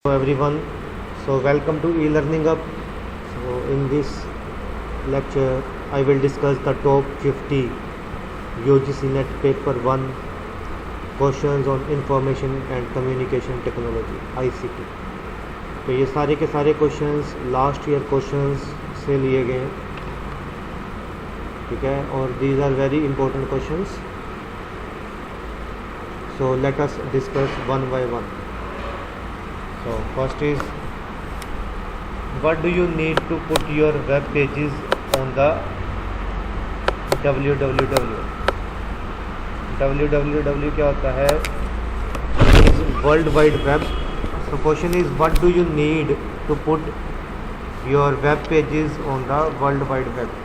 Hello everyone, so welcome to e-learning up. So in this lecture I will discuss the top 50 UGC net paper 1 questions on information and communication technology ICT. तो ये सारे के सारे questions last year questions से लिए गए हैं, ठीक है, और these are very important questions. So let us discuss one by one. So first is, what do you need to put your web pages on the www? www क्या होता है? Is World Wide Web. So question is, what do you need to put your web pages on the World Wide Web?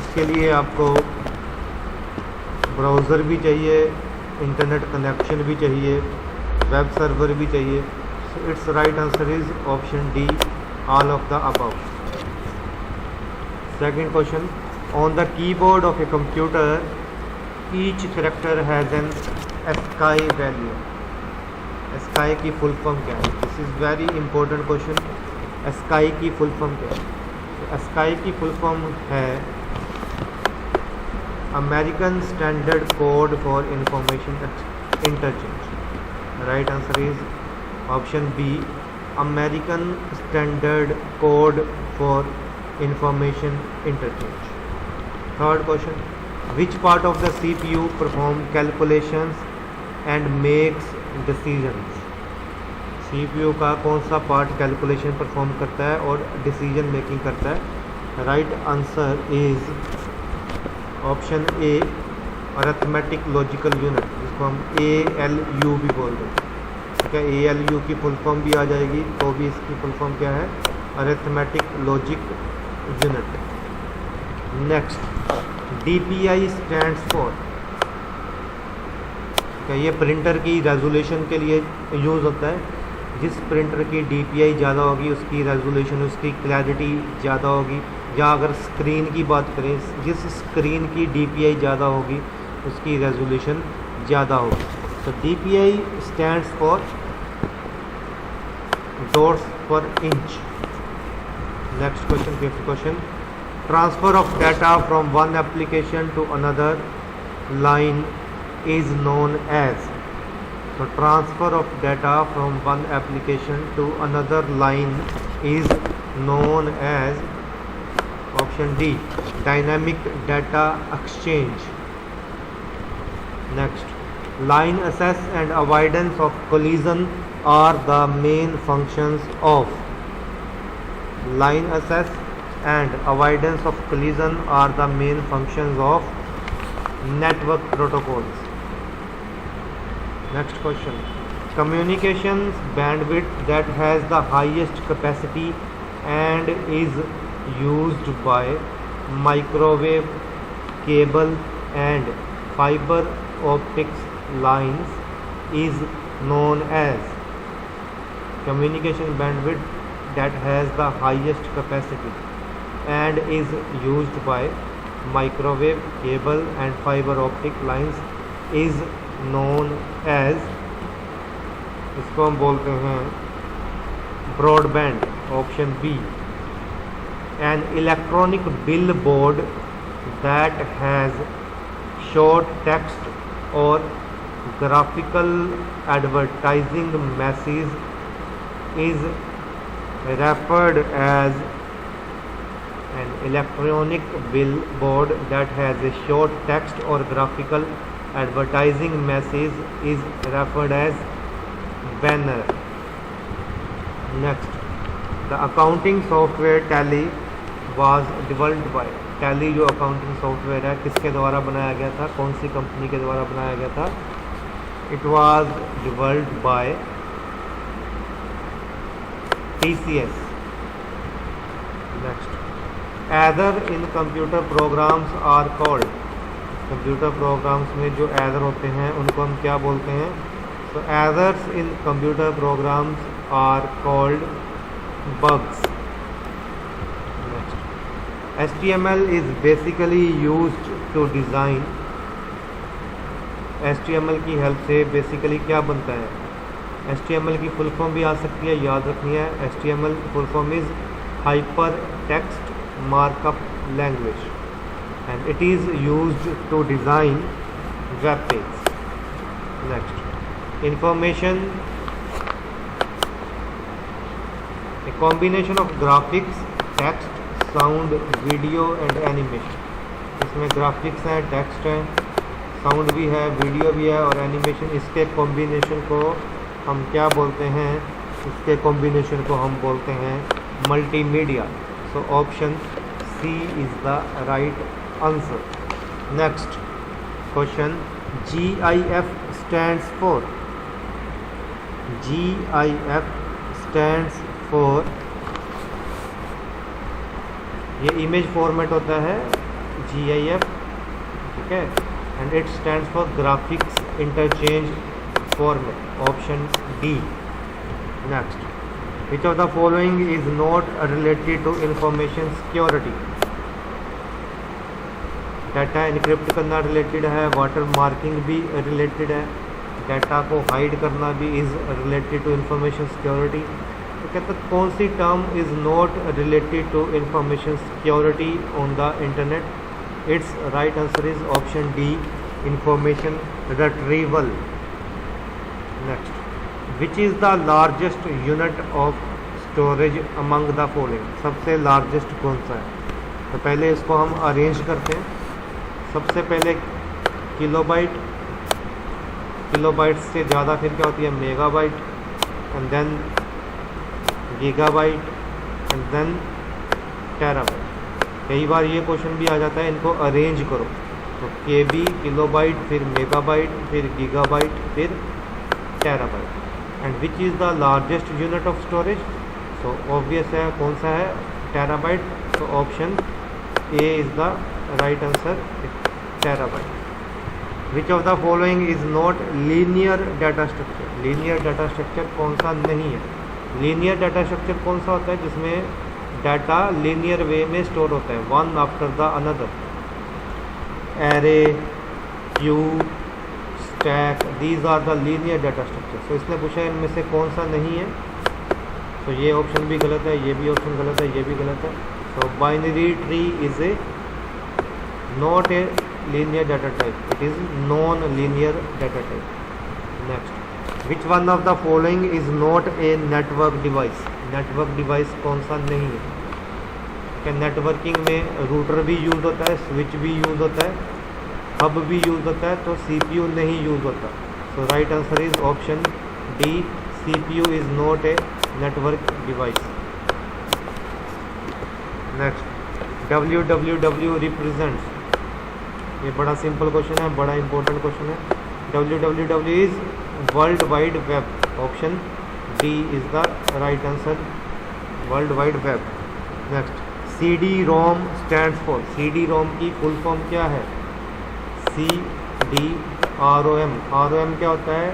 उसके लिए आपको browser भी चाहिए, internet connection भी चाहिए, वेब सर्वर भी चाहिए. So it's right answer is option D, all of the above. Second question, on the keyboard of a computer each character has an ASCII value. ASCII की full form क्या है? This is very important question. ASCII की full form क्या है? ASCII की full form है American standard code for information interchange. Right answer is option B, American standard code for information interchange. Third question, which part of the CPU perform calculations and makes decisions. CPU का कौन सा part calculation perform करता है और decision making करता है? Right answer is option A, arithmetic logical unit, जिसको हम ALU भी बोलते हैं. ठीक है, ALU की फुल फॉर्म भी आ जाएगी तो भी इसकी फुल फॉर्म क्या है? Arithmetic logic unit. Next, DPI stands for. क्या ये प्रिंटर की रेजोल्यूशन के लिए यूज़ होता है. जिस प्रिंटर की DPI ज़्यादा होगी उसकी रेजोल्यूशन, उसकी क्लैरिटी ज़्यादा होगी. या अगर स्क्रीन की बात करें, जिस स्क्रीन की DPI ज़्यादा होगी उसकी रेजोल्यूशन ज़्यादा होगी. तो DPI stands for dots per inch. Next question, fifth question, transfer of data from one application to another line is known as. So transfer of data from one application to another line is known as option D, dynamic data exchange. Next, line access and avoidance of collision are the main functions of. Line access and avoidance of collision are the main functions of network protocols. Next question, communications bandwidth that has the highest capacity and is used by microwave, cable and fiber optics lines is known as. Communication bandwidth that has the highest capacity and is used by microwave, cable and fiber optic lines is known as, इसको हम बोलते हैं broadband. Option B, an electronic billboard that has short text or graphical advertising message is referred as. An electronic billboard that has a short text or graphical advertising message is referred as banner. Next, the accounting software Tally was developed by. Tally जो accounting software है किसके द्वारा बनाया गया था, कौन सी company के द्वारा बनाया गया था? It was developed by TCS. Next, either in computer programs are called. Computer programs में जो एरर होते हैं उनको हम क्या बोलते हैं? तो errors in computer programs are called bugs. HTML is basically used to design. HTML की हेल्प से बेसिकली क्या बनता है? HTML की फुल फॉर्म भी आ सकती है, याद रखनी है। HTML full form is hyper text markup language and it is used to design web page. Next, information, a combination of graphics, text, sound, video and animation. इसमें ग्राफिक्स है, text है, sound भी है, वीडियो भी है और animation. इसके combination को हम क्या बोलते हैं? इसके कॉम्बिनेशन को हम बोलते हैं multimedia. So option C is the right answer. Next question, GIF stands for, GIF stands for, ये इमेज फॉर्मेट होता है GIF, ठीक है, and it stands for graphics interchange format, option D. Next, which of the following is not related to information security? Data encrypt करना related है, watermarking भी related है, data को हाइड करना भी is related to information security. तो कहते हैं कौन सी term is not related to information security on the internet? It's right answer is option D, information retrieval. Next, which is the largest unit of storage among the following? सबसे largest कौन सा है? तो पहले इसको हम अरेंज करते हैं। सबसे पहले किलोबाइट, किलोबाइट से ज़्यादा फिर क्या होती है? Megabyte, and then gigabyte and then terabyte. कई बार ये क्वेश्चन भी आ जाता है, इनको अरेंज करो, तो KB, किलोबाइट, फिर मेगाबाइट, फिर गीगाबाइट, फिर terabyte. And which is the largest unit of storage? So obvious है, कौन सा है? टेराबाइट। तो option A is the right answer, terabyte. Which of the following is not linear data structure? Linear data structure कौन सा नहीं है? Linear data structure कौन सा होता है? जिसमें डाटा लीनियर वे में स्टोर होता है, one after the other. Array, queue, stack, these are the linear data structure. तो इसने पूछा इनमें से कौन सा नहीं है, तो ये ऑप्शन भी गलत है, ये भी ऑप्शन गलत है, ये भी गलत है। तो binary tree is a not a linear data type, it is non-linear data type. Next, which one of the following is not a network device? network device कौन सा नहीं है? क्या नेटवर्किंग में रूटर भी यूज़ होता है, स्विच भी यूज़ होता है, हब भी यूज़ होता है, तो CPU नहीं यूज़ होता। So right answer is option D, CPU is not a network device. Next, www represents, ये बड़ा सिंपल क्वेश्चन है, बड़ा इंपॉर्टेंट क्वेश्चन है। www is world wide web, option D is the right answer, world wide web. Next, CD-ROM stands for, CD-ROM की full form क्या है? CD-ROM, ROM क्या होता है?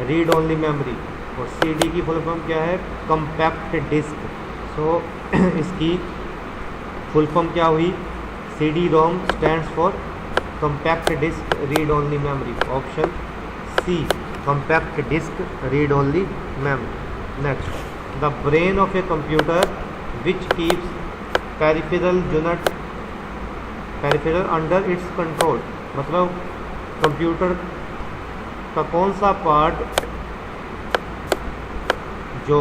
रीड ओनली मेमोरी, और CD की फुल फॉर्म क्या है? Compact disc. सो इसकी फुल फॉर्म क्या हुई? CD-ROM stands for compact disk read only memory, option C, compact disk read only memory। Next, the brain of a computer which keeps peripheral unit, peripheral under its control, मतलब computer का कौन सा part जो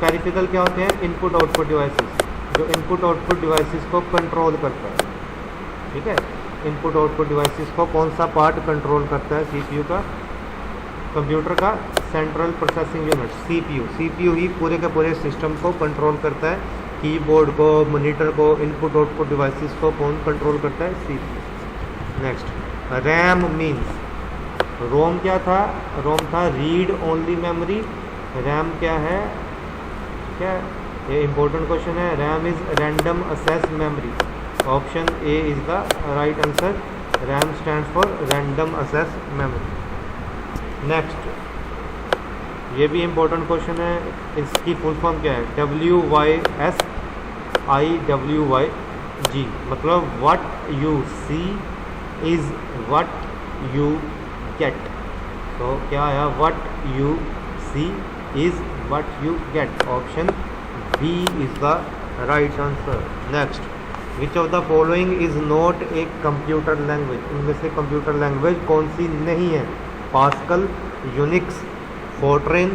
peripheral क्या होते हैं? Input output devices, जो input output devices को कंट्रोल करता है, ठीक है। इनपुट आउटपुट डिवाइसेस को कौन सा पार्ट कंट्रोल करता है? CPU का, कंप्यूटर का central processing unit CPU। CPU ही पूरे के पूरे सिस्टम को कंट्रोल करता है, कीबोर्ड को, मॉनिटर को, इनपुट आउटपुट डिवाइसेस को कौन कंट्रोल करता है? CPU। नेक्स्ट, रैम मीन्स, रोम क्या था? रोम था रीड ओनली मेमोरी, रैम क्या है? क्या ये इंपॉर्टेंट क्वेश्चन है। RAM is random access memory, option A is the right answer, RAM stands for random access memory. Next, ये भी इंपॉर्टेंट क्वेश्चन है, इसकी फुल फॉर्म क्या है? WYSIWYG, मतलब what you see is what you get. तो क्या आया? What you C is what you get. Option B is the right answer. Next, which of the following is not a computer language? इनमें से computer language कौन सी नहीं है? Pascal, Unix, Fortran,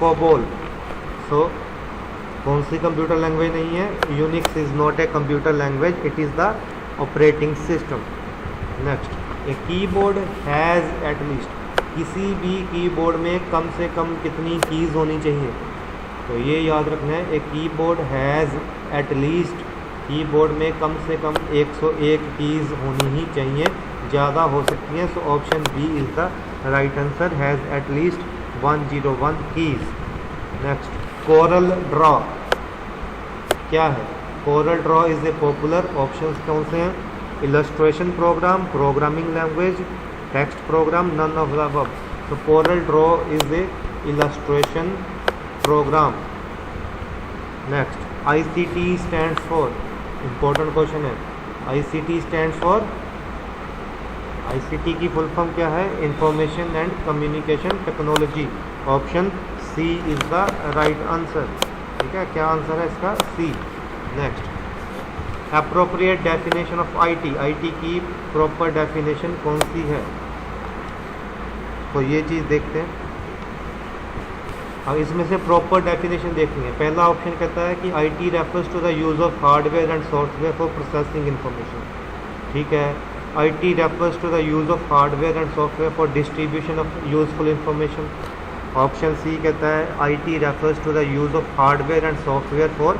COBOL. सो कौन सी कंप्यूटर लैंग्वेज नहीं है? Unix is not a computer language, it is the operating system. Next, a keyboard has at least. किसी भी कीबोर्ड में कम से कम कितनी कीज़ होनी चाहिए? तो ये याद रखना है, a keyboard has at least. Keyboard में कम से कम 101 कीज़ होनी ही चाहिए, ज़्यादा हो सकती हैं. So option B is the right answer, has at least 101 keys. Next, Corel Draw क्या है? Corel Draw is a popular. Options कौन से हैं? Illustration program, programming language, text program, none of the above. So Corel Draw is a illustration program. Next, ICT stands for. Important question है. ICT stands for, ICT की full form क्या है? Information and communication technology. Option C is the right answer. ठीक है, क्या answer है इसका? C. Next, appropriate definition of IT. IT की प्रॉपर डेफिनेशन कौन सी है? तो ये चीज़ देखते हैं. अब इसमें से प्रॉपर डेफिनेशन देखनी है. पहला ऑप्शन कहता है कि IT refers to the use of hardware and software for processing information. ठीक है, IT refers to the use of hardware and software for distribution of useful information. Option C कहता है IT refers to the use of hardware and software for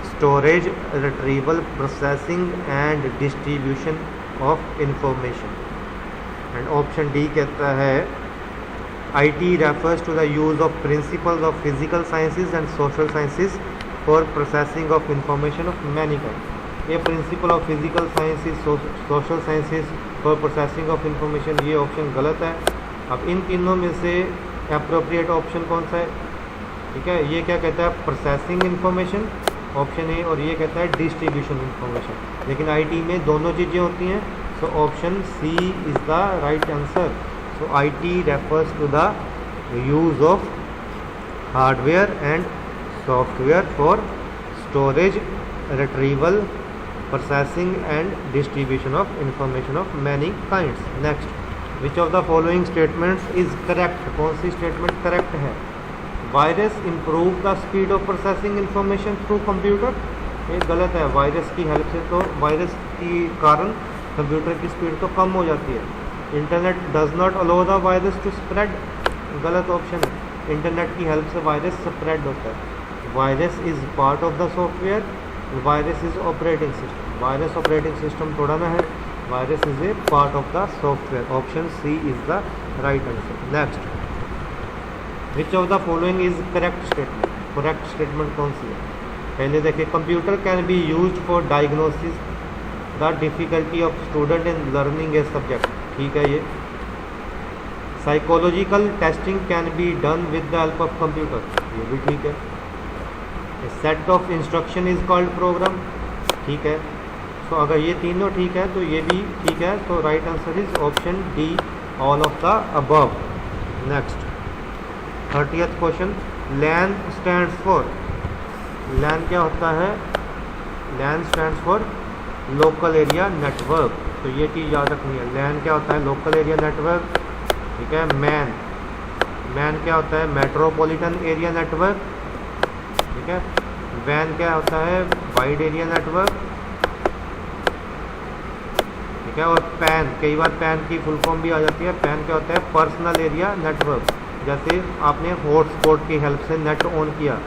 storage, retrieval, processing and distribution of information. And option D कहता है IT refers to the use of principles of physical sciences and social sciences for processing of information of many kinds. ये principle of physical sciences, social sciences for processing of information, ये option गलत है. अब इन तीनों में से appropriate option कौन सा है? ठीक है, ये क्या कहता है? प्रोसेसिंग इंफॉर्मेशन, ऑप्शन ए, और ये कहता है डिस्ट्रीब्यूशन इंफॉर्मेशन. लेकिन IT में दोनों चीज़ें होती हैं. So option C is the right answer. So IT refers to the use of hardware and software for storage, retrieval, processing and distribution of information of many kinds. Next, which of the following statements is correct? कौन सी statement correct है? Virus improve the speed of processing information through computer. ये गलत है. Virus की help से तो virus के कारण कंप्यूटर की स्पीड तो कम हो जाती है. Internet does not allow the virus to spread. गलत ऑप्शन है. इंटरनेट की हेल्प से वायरस स्प्रेड होता है. Virus is part of the software. Virus is operating system. Virus operating system थोड़ा ना है. Virus is a part of the software. Option C is the right answer. Next, which of the following is correct statement? Correct statement कौन सी है? पहले देखिए, computer can be used for diagnosis the difficulty of student in learning a subject. ठीक है. ये psychological testing can be done with the help of computer. ये भी ठीक है. Set of instruction is called programme. ठीक है. तो अगर ये तीनों ठीक है तो ये भी ठीक है. तो right answer is option D, all of the above. Next, 30th question. LAN stands for. LAN क्या होता है? LAN stands for local area network. तो ये चीज़ याद रखनी है. लैन क्या होता है? Local area network. ठीक है. मैन क्या होता है? Metropolitan area network. ठीक है. वैन क्या होता है? Wide area network. ठीक है. और पैन, कई बार पैन की फुल फॉर्म भी आ जाती है. पैन क्या होता है? Personal area network. जैसे आपने हॉटस्पॉट की हेल्प से नेट ऑन किया,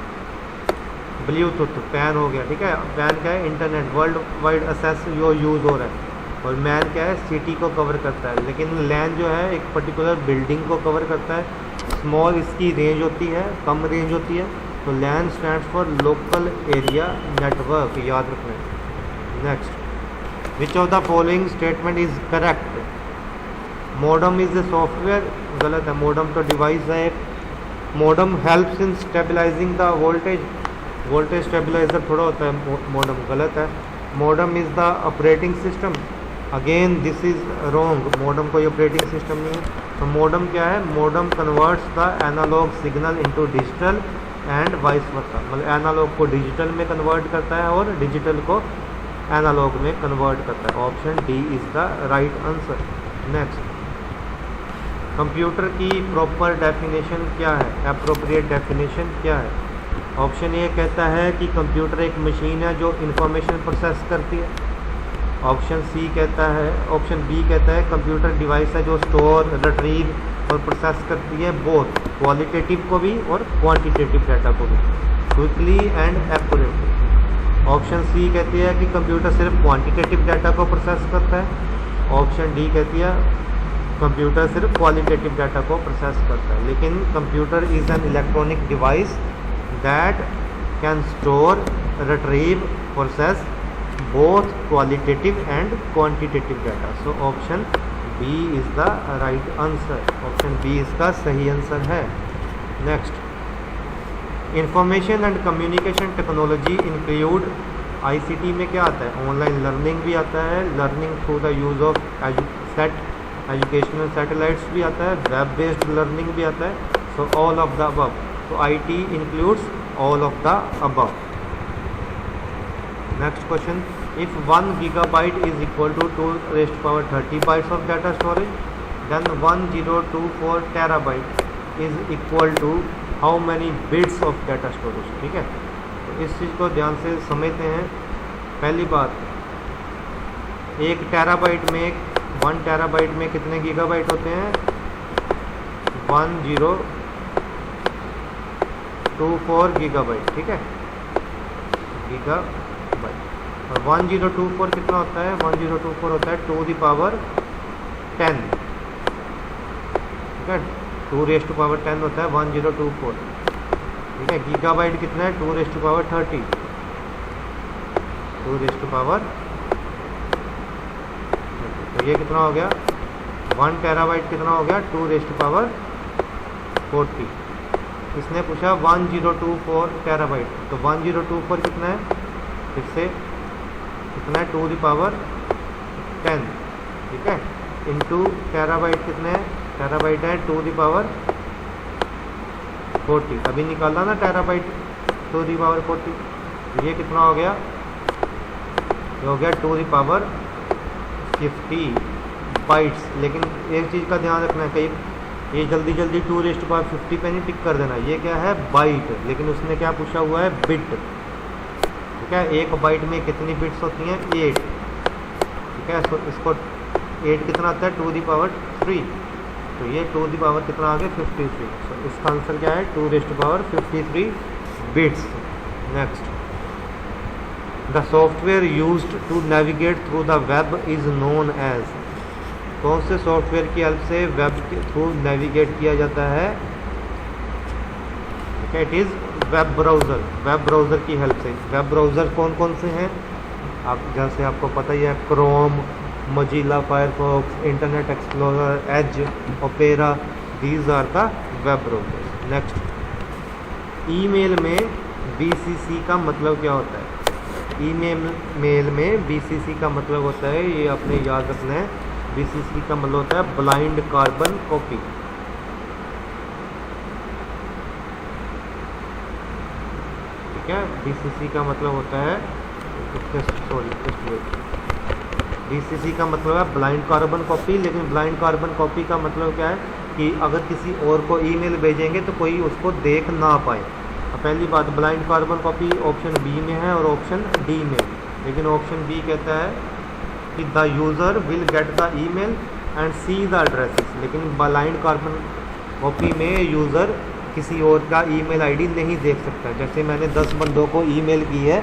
ब्लूटूथ, पैन हो गया. ठीक है. पैन क्या है? इंटरनेट, वर्ल्ड वाइड एक्सेस जो यूज़ हो रहा है. और मैन क्या है? सिटी को कवर करता है. लेकिन लैन जो है एक पर्टिकुलर बिल्डिंग को कवर करता है. स्मॉल इसकी रेंज होती है, कम रेंज होती है. तो LAN stands for local area network, याद रखना है. Next, which of the following statement is correct? Modem is a software. गलत है. मॉडम तो डिवाइस है. Modem helps in stabilizing the voltage. Voltage stabilizer थोड़ा होता है मॉडम. गलत है. Modem is the operating system. Again this is wrong. Modem कोई ऑपरेटिंग सिस्टम नहीं है. तो मोडम क्या है, modem converts the analog signal into digital and vice versa, मतलब एनालॉग को डिजिटल में कन्वर्ट करता है और डिजिटल को एनालॉग में कन्वर्ट करता है। Option D is the right answer. Next, computer की प्रॉपर डेफिनेशन क्या है, एप्रोप्रिएट डेफिनेशन क्या है? ऑप्शन ए कहता है कि कंप्यूटर एक मशीन है जो इंफॉर्मेशन प्रोसेस करती है। ऑप्शन सी कहता है, ऑप्शन बी कहता है कंप्यूटर डिवाइस है जो स्टोर, रिट्रीव और प्रोसेस करती है बोथ क्वालिटेटिव को भी और क्वांटिटेटिव डाटा को भी quickly and accurately. Option C कहती है कि कंप्यूटर सिर्फ क्वांटिटेटिव डाटा को प्रोसेस करता है। ऑप्शन डी कहती है कंप्यूटर सिर्फ क्वालिटेटिव डाटा को प्रोसेस करता है। लेकिन computer is an electronic device that can store, retrieve, process both qualitative and quantitative data. So option B is the right answer. Option B इसका सही आंसर है। Next, information and communication technology include ICT में क्या आता है? Online learning भी आता है, learning through the use of educational satellites भी आता है, वेब बेस्ड लर्निंग भी आता है। So all of the above. तो IT includes all of the above. Next question, if 1 gigabyte is equal to 2 raised to power 30 bytes of data storage, then 1024 terabyte is equal to how many bits of data storage? ठीक है, तो इस चीज़ को ध्यान से समझते हैं। पहली बात, 1 टेराबाइट में 1 टेराबाइट में कितने गीगाबाइट होते हैं? 1024 गीगाबाइट, ठीक है, गीगाबाइट। और 1024 कितना होता है? 1024 होता है 2 द पावर 10, ठीक है, 2 रेज़ टू पावर 10 होता है 1024, ठीक है। गीगाबाइट कितना है? 2 raise to power 30, 2 raise to power, तो ये कितना हो गया? 1 टेराबाइट कितना हो गया? 2 रेज़ टू पावर 40। इसने पूछा 1024 टेराबाइट, तो 1024 कितना है? फिर से कितना है? 2 द पावर 10, ठीक है, इंटू टेराबाइट कितने हैं? टेराबाइट है 2 द पावर 40। अभी निकाला ना टेराबाइट 2 द पावर 40, ये कितना हो गया? ये हो गया 2 द पावर 50 बाइट्स। लेकिन एक चीज़ का ध्यान रखना है, कहीं ये जल्दी जल्दी 2 रेज़ टू पावर 50 पे नहीं टिक कर देना। ये क्या है? बाइट। लेकिन उसने क्या पूछा हुआ है? बिट, ठीक है। एक बाइट में कितनी बिट्स होती हैं? 8, ठीक है। तो इसको 8 कितना आता है? 2 द पावर 3, तो ये 2 द पावर कितना आ गया? 53। तो इसका आंसर क्या है? 2 raise to power 53 bits. Next, the software used to navigate through the web is known as. कौन से सॉफ्टवेयर की हेल्प से वेब के थ्रू नेविगेट किया जाता है? It is web browser. Web browser की हेल्प से। वेब ब्राउज़र कौन कौन से हैं? आप जैसे आपको पता ही है, Chrome, Mozilla Firefox, Internet Explorer, Edge, Opera, these are the web browser. Next, email में BCC का मतलब क्या होता है? ईमेल में BCC का मतलब होता है, ये आपने याद रखना है, BCC का मतलब होता है ब्लाइंड कार्बन कॉपी। ठीक है, BCC का मतलब होता है, BCC का मतलब है ब्लाइंड कार्बन कॉपी। लेकिन ब्लाइंड कार्बन कॉपी का मतलब क्या है कि अगर किसी और को ईमेल भेजेंगे तो कोई उसको देख ना पाए। पहली बात, blind carbon copy option B में है और ऑप्शन डी में। लेकिन ऑप्शन बी कहता है कि the user will get the email and see the addresses. लेकिन ब्लाइंड कार्बन कॉपी में यूज़र किसी और का ईमेल आईडी नहीं देख सकता। जैसे मैंने 10 बंदों को ईमेल की है,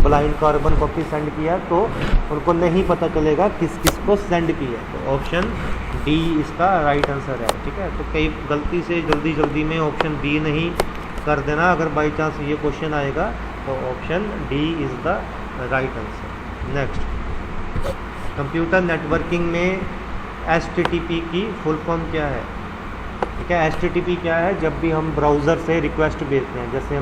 ब्लाइंड कार्बन कॉपी सेंड किया, तो उनको नहीं पता चलेगा किस किस को सेंड किया। तो ऑप्शन डी इसका राइट आंसर है। ठीक है, तो कई गलती से जल्दी में ऑप्शन बी नहीं कर देना। अगर बाई चांस ये क्वेश्चन आएगा तो option D is the right answer. Next, computer networking में HTTP की फुल फॉर्म क्या है? ठीक है, HTTP क्या है? जब भी हम ब्राउज़र से रिक्वेस्ट भेजते हैं, जैसे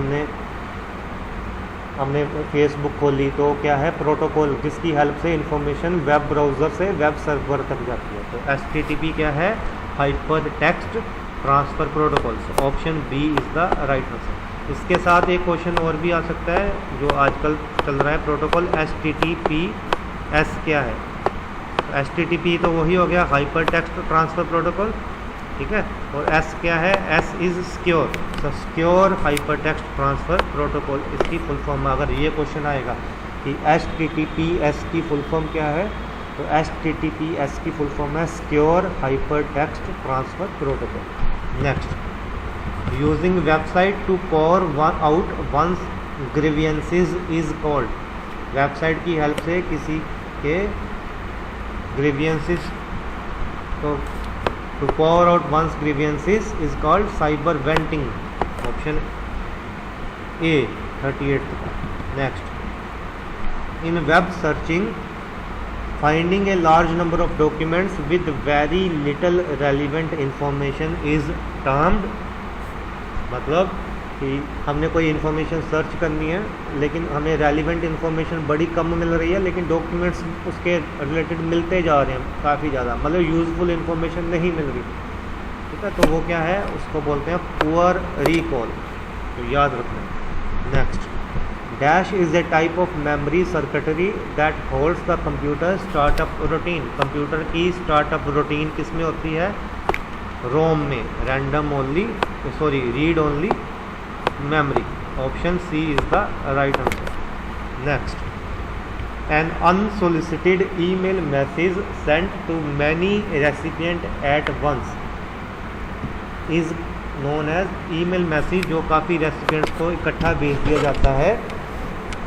हमने फेसबुक खोली तो क्या है? प्रोटोकॉल, जिसकी हेल्प से इंफॉर्मेशन वेब ब्राउज़र से वेब सर्वर तक जाती है। तो HTTP क्या है? Hyper text transfer protocols. Option B is the right answer. इसके साथ एक क्वेश्चन और भी आ सकता है जो आजकल चल रहा है, प्रोटोकॉल HTTPS क्या है? HTTP तो वही हो गया, हाइपर टेक्स्ट ट्रांसफ़र प्रोटोकॉल, ठीक है। और S क्या है? S is secure, secure hyper text transfer protocol. इसकी फुल फॉर्म अगर ये क्वेश्चन आएगा कि HTTPS की फुल फॉर्म क्या है, तो HTTPS की फुल फॉर्म है secure hyper text transfer protocol. Next, using website to pour out one's grievances is called. Website की हेल्प से किसी के ग्रीवियंसेस तो to pour out one's grievances is called cyber venting. Option A 38th का। Next, in web searching, finding a large number of documents with very little relevant information is termed, मतलब कि हमने कोई information search करनी है लेकिन हमें relevant information बड़ी कम मिल रही है, लेकिन डॉक्यूमेंट्स उसके रिलेटेड मिलते जा रहे हैं काफ़ी ज़्यादा, मतलब यूज़फुल इन्फॉर्मेशन नहीं मिल रही, ठीक है। तो वो क्या है, उसको बोलते हैं पुअर रिकॉल, तो याद रखना। Next, dash is a type of memory circuitry that holds the computer startup routine. Computer की स्टार्टअप रूटीन किस में होती है? रोम में, random only sorry read only memory. Option C is the right answer. Next, an unsolicited email message sent to many recipients at once is known as email message। जो काफ़ी recipients को इकट्ठा भेज दिया जाता है।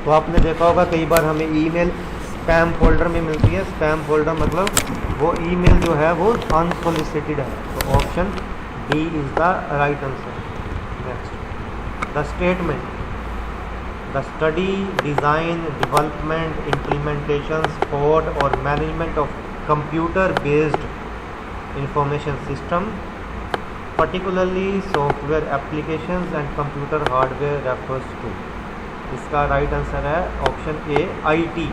तो आपने देखा होगा कई बार हमें ईमेल स्पैम फोल्डर में मिलती है। स्पैम फोल्डर मतलब वो ईमेल जो है वो अनसोलिसिटेड है। तो option D is the right answer. Next, the statement, the study, design, development, implementation, support or management of computer based information system, particularly software applications and computer hardware refers to। इसका right answer है option A IT।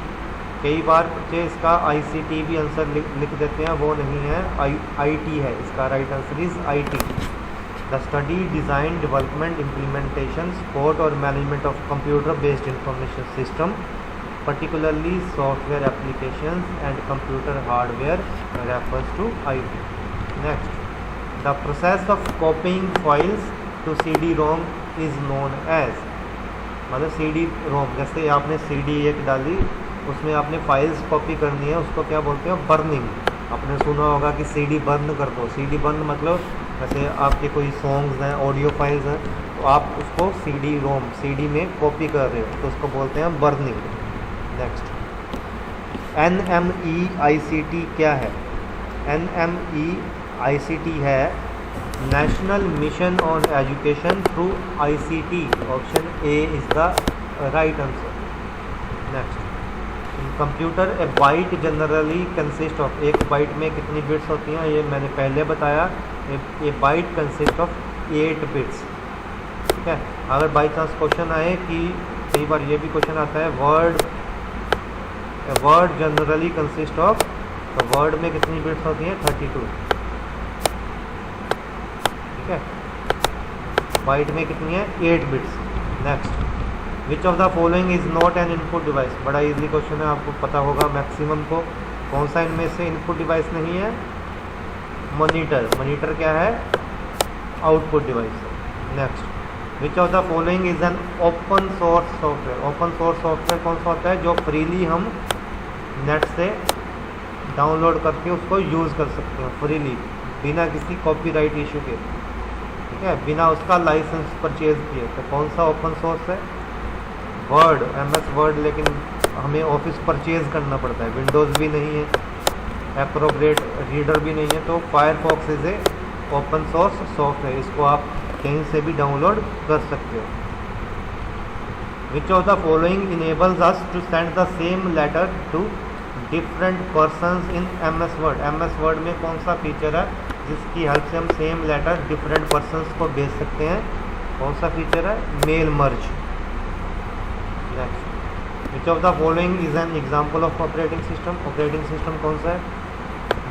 कई बार बच्चे इसका ICT भी answer लिख देते हैं, वो नहीं है, IT है इसका right answer is IT। The study, design, development, implementation, support or management of computer-based information system, particularly software applications and computer hardware refers to IT. Next, the process of copying files to CD-ROM is known as, मतलब CD-ROM, जैसे आपने CD एक डाली, उसमें आपने files copy करनी है, उसको क्या बोलते हैं? बर्निंग। आपने सुना होगा कि CD बर्न कर दो। CD बर्न मतलब जैसे आपके कोई सॉन्ग्स हैं, ऑडियो फाइल्स हैं, तो आप उसको CD-ROM CD में कॉपी कर रहे हो, तो उसको बोलते हैं बर्निंग। नेक्स्ट, NMEICT क्या है? NMEICT है national mission on education through ICT। Option A is the right answer. Next, computer A bite generally consist of. एक बाइट में कितनी बिट्स होती हैं ये मैंने पहले बताया। ए बाइट कंसिस्ट ऑफ 8 बिट्स, ठीक है। अगर बाई चांस क्वेश्चन आए कि कई बार ये भी क्वेश्चन आता है वर्ड जनरली कंसिस्ट ऑफ, तो वर्ड में कितनी बिट्स होती हैं? 32, ठीक है। बाइट में कितनी है? 8 bits. Next, which of the following is not an input device. बड़ा इजी क्वेश्चन है, आपको पता होगा मैक्सिमम को। कौन सा इनमें से इनपुट डिवाइस नहीं है? मॉनिटर। मॉनिटर क्या है? आउटपुट डिवाइस है। Next, which of the following is an open source software. Open source software कौन सा होता है? जो फ्रीली हम नेट से डाउनलोड करके उसको यूज़ कर सकते हैं फ्रीली, बिना किसी कॉपीराइट इशू के, ठीक है, बिना उसका लाइसेंस परचेज किए। तो कौन सा ओपन सोर्स है? वर्ड, MS वर्ड, लेकिन हमें ऑफिस परचेज करना पड़ता है। विंडोज़ भी नहीं है, एप्रोप्रिएट रीडर भी नहीं है। तो Firefox is a open source software, इसको आप कहीं से भी डाउनलोड कर सकते हो। Which of the following enables us to send the same letter to different persons in MS word. MS word में कौन सा फीचर है जिसकी हेल्प से हम सेम लेटर डिफरेंट पर्सनस को भेज सकते हैं? कौन सा फीचर है? Mail merge. Next, which of the following is an example of operating system. Operating system कौन सा है?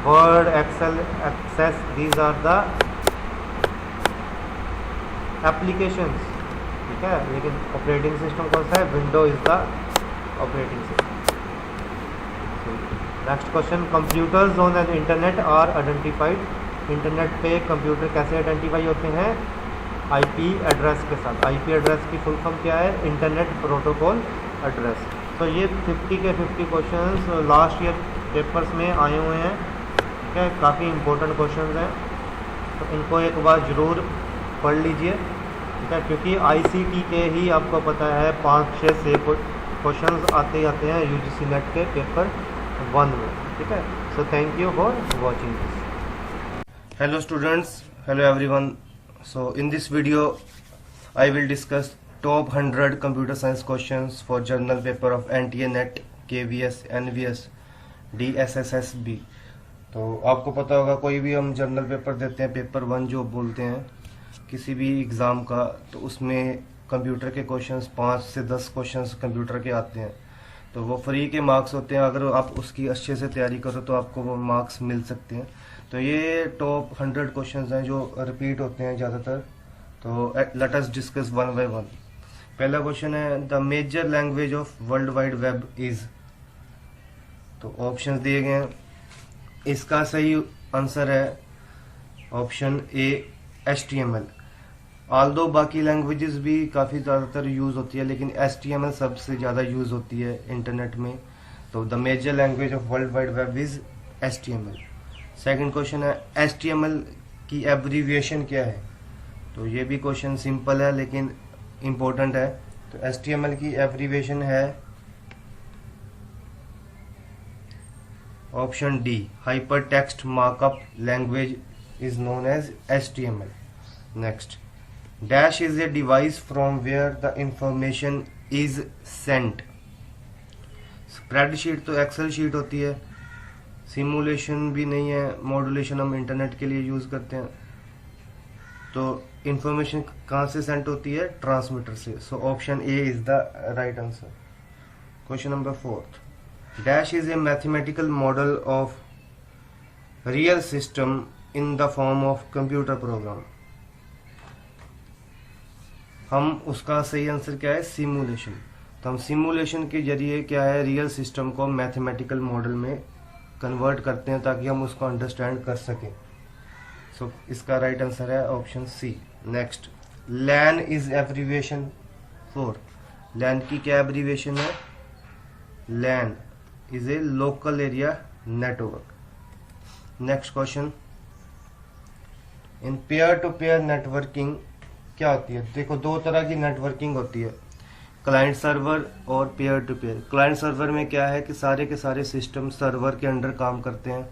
Word, Excel, Access, these are the applications, ठीक है। लेकिन ऑपरेटिंग सिस्टम कौन सा है? Window is the operating system. Next question, computers on an internet are identified. Internet पे कंप्यूटर कैसे आइडेंटिफाई होते हैं? आईपी एड्रेस के साथ। आईपी एड्रेस की फुल फॉर्म क्या है? Internet protocol address. तो ये 50 के 50 क्वेश्चंस लास्ट ईयर पेपर्स में आए हुए हैं, ठीक है। काफ़ी इंपॉर्टेंट क्वेश्चंस हैं, तो इनको एक बार ज़रूर पढ़ लीजिए, ठीक है। क्योंकि आईसीटी के ही आपको पता है 5-6 से क्वेश्चंस आते ही आते हैं यूजीसी नेट के पेपर 1 में, ठीक है। सो thank you for watching this. Hello students, hello everyone. So in this video I will discuss top 100 computer science questions for journal paper of NTA NET, KVS, NVS, DSSSB. तो आपको पता होगा कोई भी हम जर्नल पेपर देते हैं, paper 1 जो बोलते हैं किसी भी एग्ज़ाम का, तो उसमें कंप्यूटर के क्वेश्चंस 5 से 10 क्वेश्चंस कंप्यूटर के आते हैं। तो वो फ्री के मार्क्स होते हैं, अगर आप उसकी अच्छे से तैयारी करो तो आपको वो मार्क्स मिल सकते हैं। तो ये टॉप 100 क्वेश्चंस हैं जो रिपीट होते हैं ज़्यादातर। तो let us discuss one by one. पहला क्वेश्चन है, the major language of world wide web is. तो ऑप्शंस दिए गए हैं, इसका सही आंसर है ऑप्शन ए HTML। ऑल्दो बाकी लैंग्वेजेस भी काफ़ी ज़्यादातर यूज़ होती है, लेकिन HTML सबसे ज़्यादा यूज़ होती है इंटरनेट में। तो the major language of world wide web is HTML। Second question है, HTML की एब्रीविएशन क्या है। तो ये भी क्वेश्चन सिंपल है लेकिन इम्पोर्टेंट है। तो HTML की एब्रीविएशन है option D, hyper text markup language is known as HTML। Next, dash is a device from where the information is sent. Spreadsheet तो एक्सेल शीट होती है, सिमुलेशन भी नहीं है, मॉड्यूलेशन हम इंटरनेट के लिए यूज करते हैं। तो इंफॉर्मेशन कहाँ से सेंड होती है? ट्रांसमीटर से। So option A is the right answer. Question number 4, dash is A mathematical model of real system in the form of computer program. हम उसका सही आंसर क्या है? सिमुलेशन। तो हम सिमुलेशन के जरिए क्या है, रियल सिस्टम को मैथमेटिकल मॉडल में कन्वर्ट करते हैं ताकि हम उसको अंडरस्टैंड कर सकें। सो इसका राइट आंसर है option C. Next, LAN is abbreviation for. LAN की क्या एब्रीविएशन है? LAN is a local area network. Next question, in peer to peer networking क्या होती है? देखो, दो तरह की नेटवर्किंग होती है, क्लाइंट सर्वर और peer to peer. Client server में क्या है कि सारे के सारे सिस्टम सर्वर के अंडर काम करते हैं,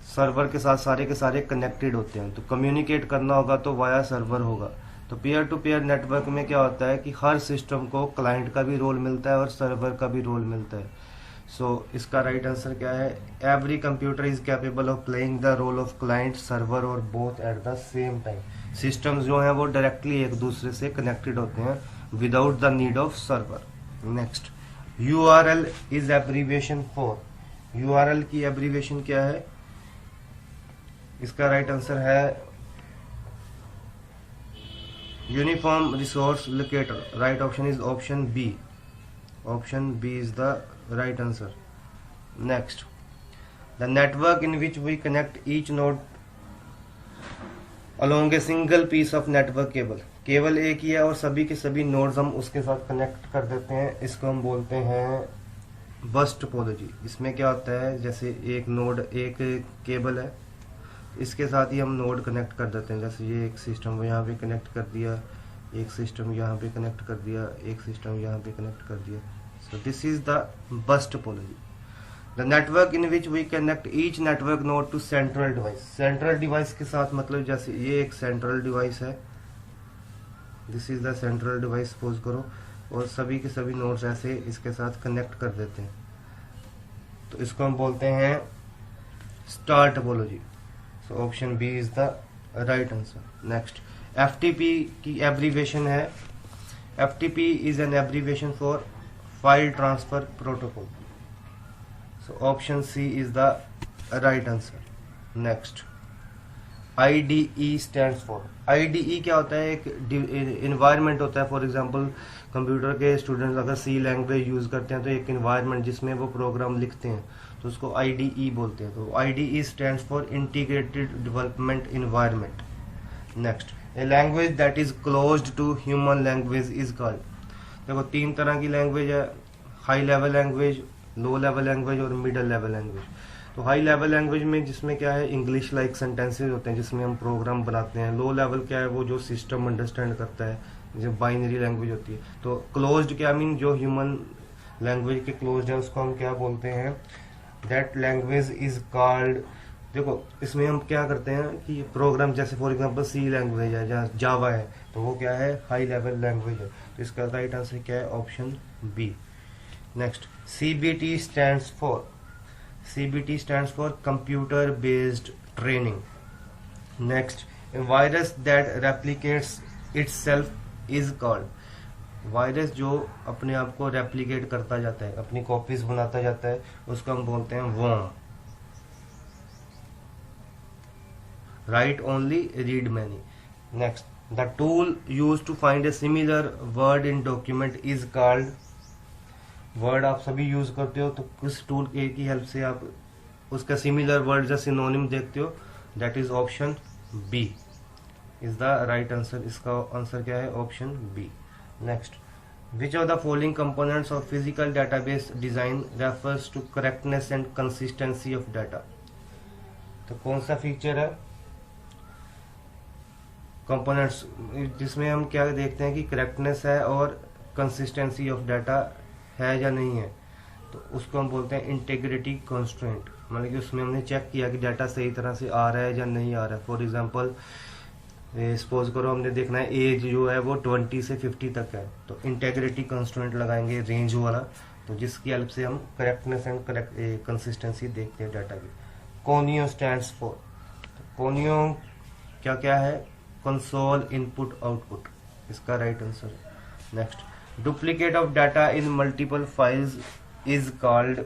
सर्वर के साथ सारे के सारे कनेक्टेड होते हैं, तो कम्युनिकेट करना होगा तो वाया सर्वर होगा। तो पेयर टू पेयर नेटवर्क में क्या होता है कि हर सिस्टम को क्लाइंट का भी रोल मिलता है और सर्वर का भी रोल मिलता है। सो इसका राइट आंसर क्या है? Every computer is capable of playing the role of client, server और both at the same time. Systems जो हैं वो डायरेक्टली एक दूसरे से कनेक्टेड होते हैं without the need of server. Next, URL is abbreviation for. URL की एब्रीविएशन क्या है? इसका राइट आंसर है uniform resource locator. Right option is option B. Option B is the right answer. Next, the network in which we connect each node along a single piece of network cable। केवल एक ही है और सभी के सभी nodes हम उसके साथ कनेक्ट कर देते हैं, इसको हम बोलते हैं बस टोपोलॉजी। इसमें क्या होता है, जैसे एक नोड, एक केबल है, इसके साथ ही हम नोड कनेक्ट कर देते हैं। जैसे ये एक सिस्टम यहाँ पे कनेक्ट कर दिया, एक सिस्टम यहाँ पे कनेक्ट कर दिया, एक सिस्टम यहाँ पे कनेक्ट कर दिया। So this is the bus topology. The network in which we connect each network node to central device। central device के साथ मतलब जैसे ये एक central device है, this is the central device suppose करो, और सभी के सभी nodes ऐसे इसके साथ connect कर देते हैं, तो इसको हम बोलते हैं star topology। So option B is the right answer. Next, FTP की abbreviation है, FTP is an abbreviation for file transfer protocol। So option C is the right answer. Next, IDE stands for. IDE क्या होता है? एक environment होता है। For example computer के students अगर C लैंग्वेज यूज करते हैं तो एक इन्वायरमेंट जिसमें वो प्रोग्राम लिखते हैं तो उसको IDE बोलते हैं। तो IDE stands for integrated development environment. Next, a language that is closed to human language is called. देखो 3 तरह की लैंग्वेज है, high level language, low level language और मिडिल लेवल लैंग्वेज। तो हाई लेवल लैंग्वेज में जिसमें क्या है, इंग्लिश लाइक सेंटेंसेस होते हैं जिसमें हम प्रोग्राम बनाते हैं। लो लेवल क्या है, वो जो सिस्टम अंडरस्टैंड करता है, जो बाइनरी लैंग्वेज होती है। तो क्लोज्ड क्या मीन, जो ह्यूमन लैंग्वेज के क्लोज्ड है उसको हम क्या बोलते हैं, दैट लैंग्वेज इज कॉल्ड। देखो इसमें हम क्या करते हैं कि प्रोग्राम जैसे फॉर एग्जांपल C लैंग्वेज है या जावा है तो वो क्या है, हाई लेवल लैंग्वेज है। तो इसका राइट आंसर क्या है, option B. Next, CBT stands for. CBT stands for computer based training. Next, a virus that replicates itself is called. Virus जो अपने आप को रेप्लिकेट करता जाता है, अपनी कॉपीज बनाता जाता है, उसको हम बोलते हैं worm. Write only, read many. Next, the tool use to find a similar word in document is called. Word आप सभी यूज करते हो तो किस टूल की हेल्प से आप उसका सिमिलर वर्ड या सिनोनिम देखते हो, that is option B is the right answer. इसका आंसर क्या है, option B. Next, which of the following components of physical database design refers to correctness and consistency of data. तो कौन सा feature है कंपोनेंट्स जिसमें हम क्या देखते हैं कि करेक्टनेस है और कंसिस्टेंसी ऑफ डाटा है या नहीं है, तो उसको हम बोलते हैं इंटीग्रिटी कंस्ट्रेंट। मतलब कि उसमें हमने चेक किया कि डाटा सही तरह से आ रहा है या नहीं आ रहा है। फॉर एग्जांपल सपोज करो हमने देखना है एज जो है वो 20 से 50 तक है, तो इंटीग्रिटी कंस्ट्रेंट लगाएंगे रेंज वाला, तो जिसकी हेल्प से हम करेक्टनेस एंड कंसिस्टेंसी देखते हैं डाटा की। Conio stands for. कोनियो क्या क्या है, कंसोल इनपुट आउटपुट, इसका right answer. Next, duplicate of data in multiple files is called.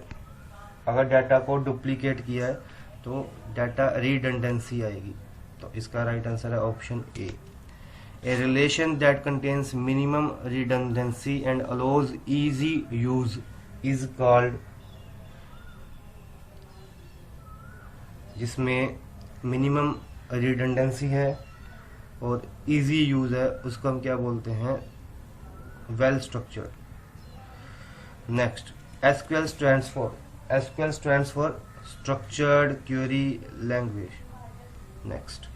अगर डाटा को डुप्लीकेट किया है तो डाटा रिडंडेंसी आएगी, तो इसका राइट आंसर है option A. A relation that contains minimum redundancy and allows easy use is called. जिसमें मिनिमम रिडंडेंसी है और इजी यूज है उसको हम क्या बोलते हैं, well structured. Next, SQL stands for. SQL stands for structured query language. Next,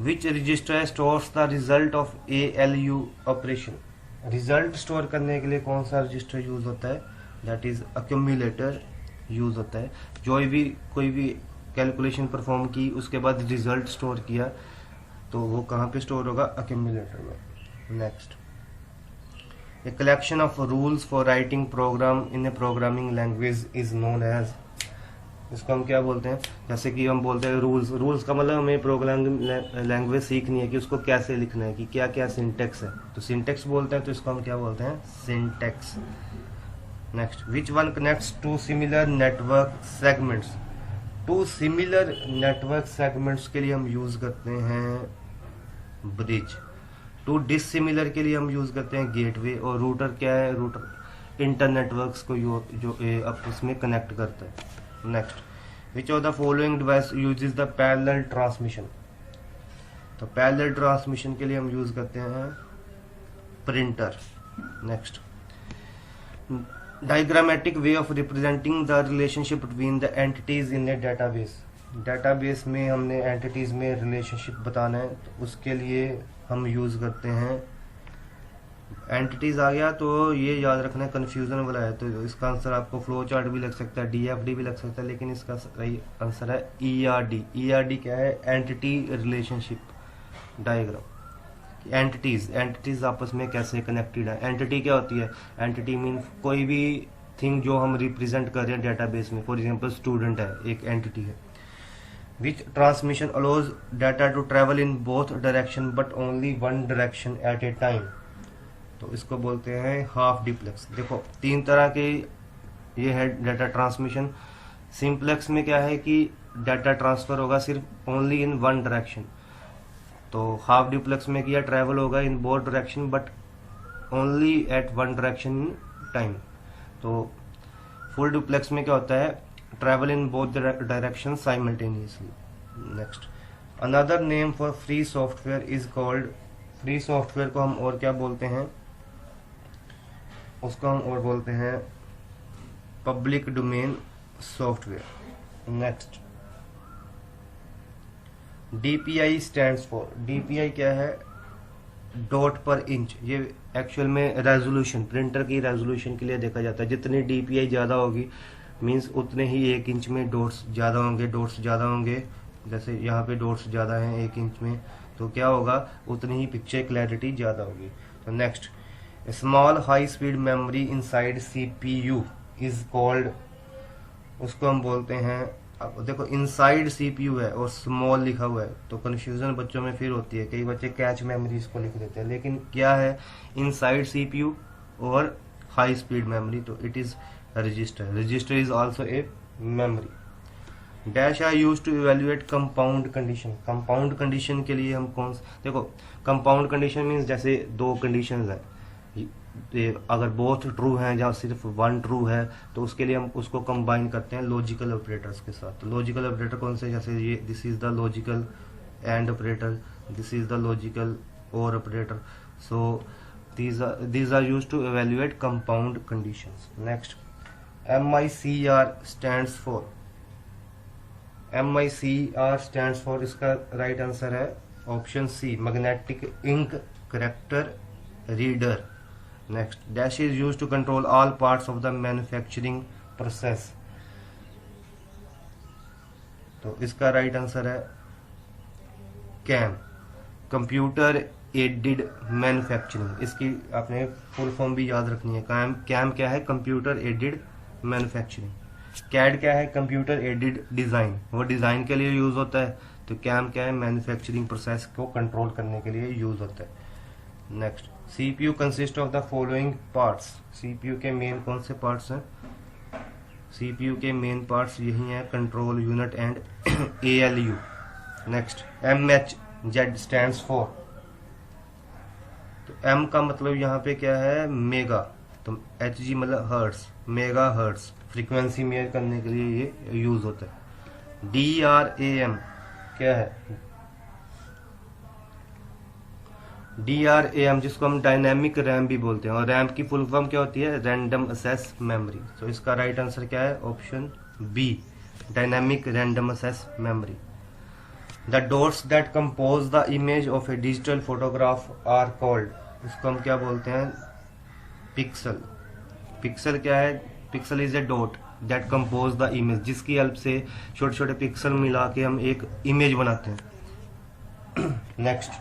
which register stores the result of ALU operation. Result store करने के लिए कौन सा रजिस्टर यूज होता है, दैट इज अक्यूमुलेटर यूज होता है। जो भी कोई भी कैलकुलेशन परफॉर्म की उसके बाद रिजल्ट स्टोर किया तो वो कहाँ पे स्टोर होगा, अक्यूमुलेटर में। Next, a collection of rules for writing program in a programming language is known as. इसको हम क्या बोलते हैं, जैसे कि हम बोलते हैं रूल्स। रूल्स का मतलब हमें प्रोग्रामिंग लैंग्वेज सीखनी है कि उसको कैसे लिखना है, कि क्या क्या सिंटेक्स है, तो सिंटेक्स बोलते हैं, तो इसको हम क्या बोलते हैं, syntax. Next, which one connects two similar network segments. Two similar network segments के लिए हम यूज करते हैं ब्रिज। टू डिसिमिलर के लिए हम यूज करते हैं गेटवे। और रूटर क्या है, रूटर इंटरनेटवर्क्स को जो आपस में कनेक्ट करता है। Next, which of the following device uses the parallel transmission. तो पैरेलल ट्रांसमिशन के लिए हम यूज करते हैं printer. Next, diagrammatic way of representing the relationship between the entities in A database. Database में हमने एंटिटीज में रिलेशनशिप बताना है तो उसके लिए हम यूज करते हैं एंटिटीज। आ गया तो ये याद रखना है, कंफ्यूजन वाला है, तो इसका आंसर आपको फ्लो चार्ट भी लग सकता है, DFD भी लग सकता है, लेकिन इसका सही आंसर है ERD। ERD क्या है, एंटिटी रिलेशनशिप डायग्राम। एंटिटीज आपस में कैसे कनेक्टेड है। एंटिटी क्या होती है, एंटिटी मीन कोई भी थिंग जो हम रिप्रेजेंट कर रहे हैं डेटाबेस में। फॉर एग्जांपल स्टूडेंट है, एक एंटिटी है। Which transmission allows data to travel in both direction but only one direction at a time. तो इसको बोलते हैं हाफ डिप्लेक्स। देखो 3 तरह के ये है डाटा ट्रांसमिशन। सिंप्लेक्स में क्या है कि डाटा ट्रांसफर होगा सिर्फ ओनली इन वन डायरेक्शन। तो हाफ ड्यूप्लेक्स में किया ट्रैवल होगा in both direction but only at one direction time. तो फुल ड्यूप्लेक्स में क्या होता है, travel in both direction simultaneously. Next, another name for free software is called, free software को हम और क्या बोलते हैं, उसको हम और बोलते हैं public domain software. Next, DPI stands for, DPI क्या है, डॉट पर इंच। ये एक्चुअल में रेजोल्यूशन, प्रिंटर की रेजोल्यूशन के लिए देखा जाता है। जितनी DPI ज्यादा होगी मींस उतने ही 1 इंच में डॉट्स ज्यादा होंगे, डॉट्स ज्यादा होंगे। जैसे यहाँ पे डॉट्स ज्यादा हैं 1 इंच में, तो क्या होगा, उतनी ही पिक्चर क्लैरिटी ज्यादा होगी। तो next, small high speed memory inside CPU is called, उसको हम बोलते हैं, अब देखो इनसाइड CPU है और स्मॉल लिखा हुआ है तो कंफ्यूजन बच्चों में फिर होती है, कई बच्चे कैच मेमोरी इसको लिख देते हैं, लेकिन क्या है इनसाइड CPU और हाई स्पीड मेमोरी, तो it is register. Register is also a memory. Dash are use to evaluate compound condition. Compound condition के लिए हम कौन, देखो कंपाउंड कंडीशन मीन्स जैसे 2 कंडीशन है, अगर बोथ ट्रू हैं या सिर्फ 1 ट्रू है तो उसके लिए हम उसको कंबाइन करते हैं लॉजिकल ऑपरेटर्स के साथ। तो लॉजिकल ऑपरेटर कौन से, जैसे ये this is the logical and operator, this is the logical or operator. So these are used to evaluate compound conditions. Next, MICR stands for, MICR stands for, इसका right answer है option C, magnetic ink character reader. Next, dash is used to control all parts of the manufacturing process. तो इसका right answer है CAM, computer aided manufacturing. इसकी आपने full form भी याद रखनी है। कैम क्या है, कंप्यूटर एडेड मैन्युफैक्चरिंग। कैड क्या है, कंप्यूटर एडेड डिजाइन, वो डिजाइन के लिए यूज होता है। तो कैम क्या है, मैन्युफैक्चरिंग प्रोसेस को कंट्रोल करने के लिए यूज होता है। Next, CPU consist of the following parts. CPU के मेन कौन से पार्ट्स हैं, CPU के मेन पार्ट्स यही हैं, control unit and ALU। Next, MHZ stands for, तो M का मतलब यहाँ पे क्या है, मेगा, तो HG मतलब hertz, mega hertz, frequency measure करने के लिए ये यूज होता है। DRAM क्या है, DRAM जिसको हम डायनेमिक रैम भी बोलते हैं, और रैम की फुल फॉर्म क्या होती है, रैंडम एक्सेस मेमोरी। तो इसका राइट आंसर क्या है, option B, dynamic random access memory. The dots that compose the image of a digital photograph are called, इसको हम क्या बोलते हैं, पिक्सल। पिक्सल क्या है, pixel is a dot that compose the image, जिसकी हेल्प से छोटे छोटे पिक्सल मिला के हम एक इमेज बनाते हैं। Next,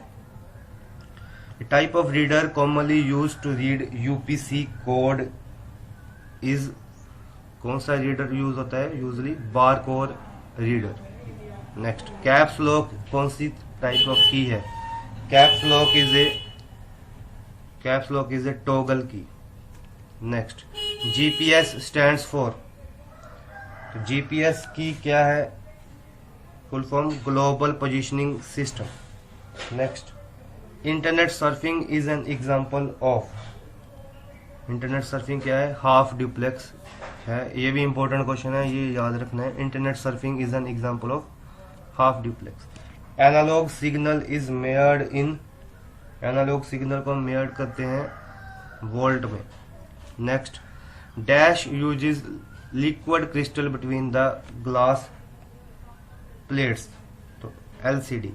type of reader commonly use to read UPC code is, कौन सा रीडर यूज होता है, usually barcode reader. Next, caps lock कौन सी टाइप ऑफ की है, caps lock is a toggle key. Next, GPS stands for, तो GPS की क्या है, full form global positioning system. Next, internet surfing is an example of, internet surfing क्या है, half duplex है। ये भी इंपॉर्टेंट क्वेश्चन है, ये याद रखना है, internet surfing is an example of half duplex. Analog signal is measured in, analog signal को मेयर्ड करते हैं वोल्ट में। Next, dash uses liquid crystal between the glass plates, तो LCD,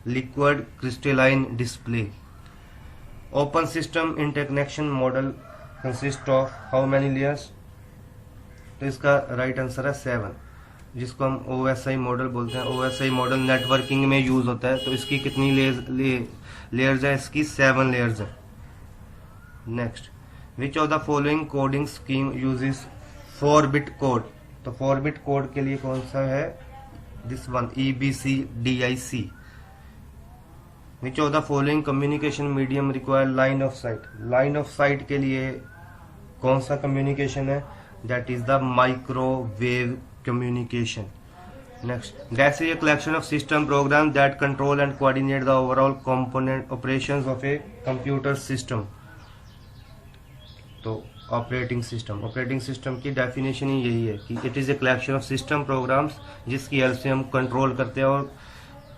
liquid crystalline display. Open system interconnection model consist of how many layers, तो इसका right answer है 7, जिसको हम OSI मॉडल बोलते हैं। OSI मॉडल नेटवर्किंग में यूज होता है, तो इसकी कितनी लेयर्स है, इसकी 7 लेयर्स है। Next, which of the following coding scheme uses 4-bit code, तो 4-bit कोड के लिए कौन सा है, this one, EBCDIC। Which of the following communication medium require line of site, line of site के लिए कौन सा कम्युनिकेशन है, that is the microwave communication. Next, DEX is a collection of system programs that control and coordinate the overall component operations of a computer system. तो operating system की definition ही यही है कि it is a collection of system programs जिसकी help से हम control करते हैं और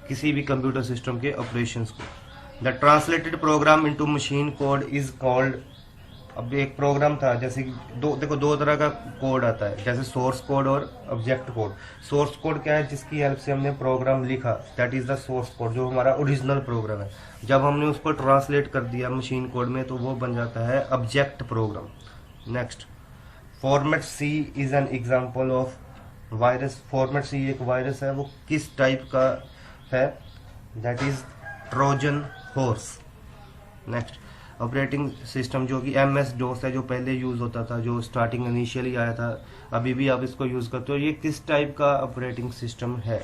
किसी भी कंप्यूटर सिस्टम के ऑपरेशंस को। The translated program into machine code is called. अब एक प्रोग्राम था, जैसे कि दो तरह का कोड आता है, जैसे सोर्स कोड और ऑब्जेक्ट कोड। सोर्स कोड क्या है? जिसकी हेल्प से हमने प्रोग्राम लिखा, that is the source code, जो हमारा ओरिजिनल प्रोग्राम है। जब हमने उसको ट्रांसलेट कर दिया मशीन कोड में तो वो बन जाता है object program. Next, format C is an example of virus. Format C एक वायरस है, वो किस टाइप का है? That is Trojan horse. Next, operating system जो कि MS DOS है, जो पहले यूज़ होता था, जो स्टार्टिंग इनिशियली आया था, अभी भी आप इसको यूज़ करते हो। ये किस टाइप का ऑपरेटिंग सिस्टम है?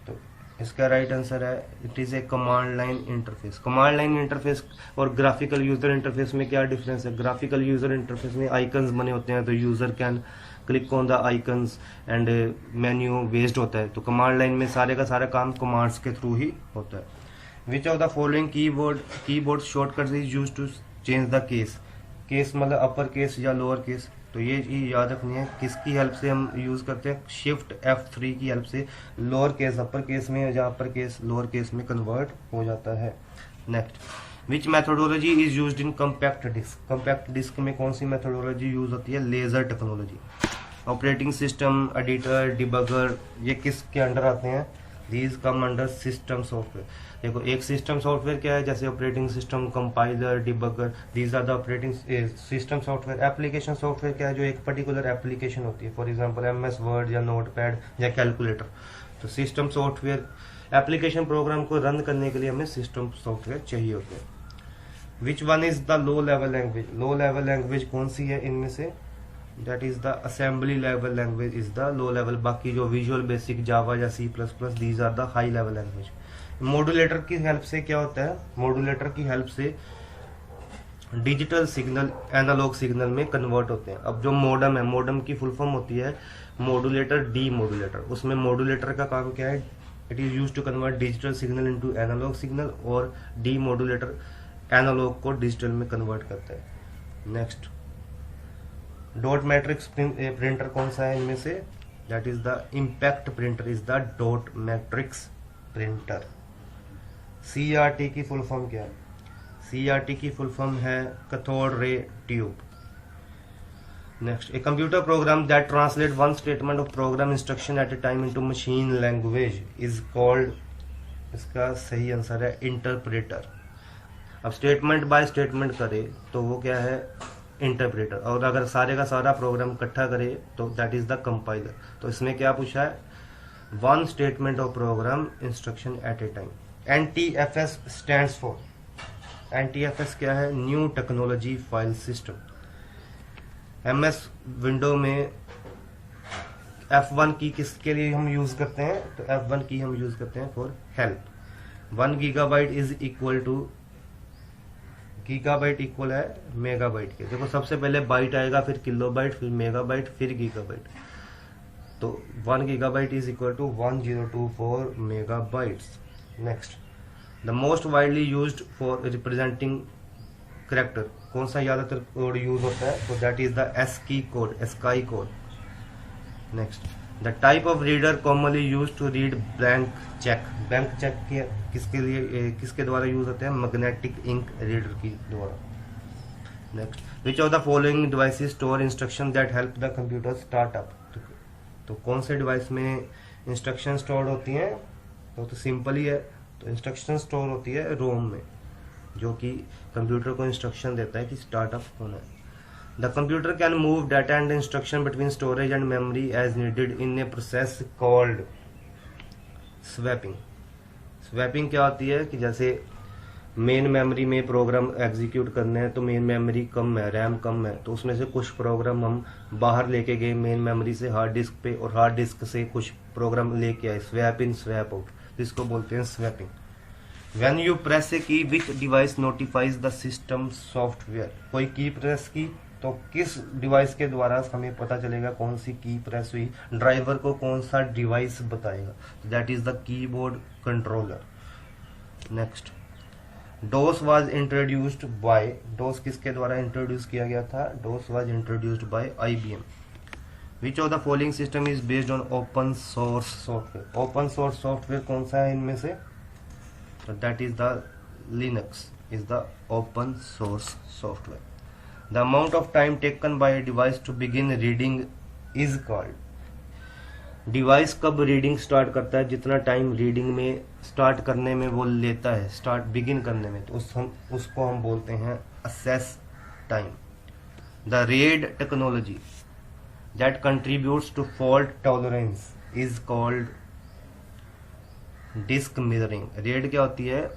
तो इसका राइट आंसर है it is A command line interface. Command line interface और ग्राफिकल यूज़र इंटरफेस में क्या डिफरेंस है? ग्राफिकल यूज़र इंटरफेस में आइकन्स बने होते हैं, तो user can click on the icons and menu based होता है। तो कमांड लाइन में सारे का सारा काम कमांड्स के थ्रू ही होता है। Which of the following keyboard shortcuts is used to change the case? Case मतलब अपर केस या लोअर केस। तो ये याद रखनी है, किसकी हेल्प से हम यूज करते हैं? शिफ्ट F3 की हेल्प से लोअर केस अपर केस में या अपर केस लोअर केस में कन्वर्ट हो जाता है। Next, which methodology is used in compact disc? Compact disc में कौन सी मैथोडोलॉजी यूज होती है? Laser technology. Operating system, editor, debugger, ये किसके अंडर आते हैं? These come under system software. देखो, एक सिस्टम सॉफ्टवेयर क्या है? जैसे operating system, compiler, debugger, these are the operating system software. Application software क्या है? जो एक पर्टिकुलर एप्लीकेशन होती है, फॉर एग्जांपल MS वर्ड या नोटपैड या कैलकुलेटर। तो सिस्टम सॉफ्टवेयर, एप्लीकेशन प्रोग्राम को रन करने के लिए हमें सिस्टम सॉफ्टवेयर चाहिए होते हैं। Which one is the low level language? Low level language कौन सी है इनमें से? That is the assembly level language is the low level. बाकी जो विजुअल बेसिक, जावा या C++, these are the high level language. Modulator की help से क्या होता है? मॉड्यूलेटर की हेल्प से डिजिटल सिग्नल एनालॉग सिग्नल में कन्वर्ट होते हैं। अब जो मॉडम है, मॉडम की फुल फॉर्म होती है मॉड्यूलेटर, डी मॉड्यूलेटर। उसमें मॉड्यूलेटर का काम क्या है? It is used to convert digital signal into analog signal, और डी मॉड्यूलेटर एनालॉग को डिजिटल में कन्वर्ट करता है। नेक्स्ट, डॉट मैट्रिक्स प्रिंटर कौन सा है इनमें से? That is the impact printer is the dot matrix printer. CRT की फुल फॉर्म क्या है? CRT की फुल फॉर्म है cathode ray tube. Next, a computer program that translate one statement of program instruction at a time into machine language is called, इसका सही answer है interpreter. अब statement by statement करे तो वो क्या है? इंटरप्रेटर। और अगर सारे का सारा प्रोग्राम इकट्ठा करे तो दैट इज द कंपाइलर। तो इसमें क्या पूछा है? One statement of program instruction at a time. NTFS stands for, NTFS क्या है? New technology file system. MS window में F1 की किसके लिए हम यूज करते हैं? तो F1 की हम यूज करते हैं for help. 1 gigabyte is equal to, gigabyte equal है मेगाबाइट के। देखो, सबसे पहले बाइट आएगा, फिर किलोबाइट, फिर मेगाबाइट, फिर गीगाबाइट। तो 1 gigabyte is equal to 1024 megabytes. Next, the most widely used for representing character, कौन सा ज्यादातर कोड यूज होता है? तो that is the ASCII code, ASCII code. Next, the type of reader commonly use to read blank check. Blank check किसके लिए, किसके द्वारा यूज होते हैं? मैग्नेटिक इंक रीडर की द्वारा। Next, which of the following devices store instruction that help the computer start up? तो कौन से डिवाइस में इंस्ट्रक्शन स्टोर होती हैं? तो सिंपल ही है। तो इंस्ट्रक्शन स्टोर होती है रोम में, जो कि कंप्यूटर को इंस्ट्रक्शन देता है कि स्टार्टअप होना है। The computer can move data and instruction between storage and memory as needed in a process called swapping. Swapping क्या होती है? कि जैसे मेन मेमोरी में प्रोग्राम एग्जीक्यूट करने हैं, तो मेन मेमोरी कम है, रैम कम है, तो उसमें से कुछ प्रोग्राम हम बाहर लेके गए मेन मेमोरी से हार्ड डिस्क पे, और हार्ड डिस्क से कुछ प्रोग्राम लेके आए, स्वैप इन स्वैप आउट, जिसको बोलते हैं स्वैपिंग। व्हेन यू प्रेस ए की विच device notifies the system software? कोई की प्रेस की तो किस डिवाइस के द्वारा हमें पता चलेगा कौन सी की प्रेस हुई, ड्राइवर को कौन सा डिवाइस बताएगा, that is the keyboard controller. Next, DOS was introduced by, DOS किसके द्वारा इंट्रोड्यूस किया गया था, DOS was introduced by IBM। Which of the following system is based on open source software, open source software कौन सा है इनमें से, तो that is the Linux is the open source software. The amount of time taken by a device to begin reading is called, device कब reading start करता है, जितना टाइम रीडिंग में स्टार्ट करने में वो लेता है, स्टार्ट बिगिन करने में, तो उसको हम बोलते हैं access time. The RAID technology that contributes to fault tolerance is called disk mirroring. RAID क्या होती है,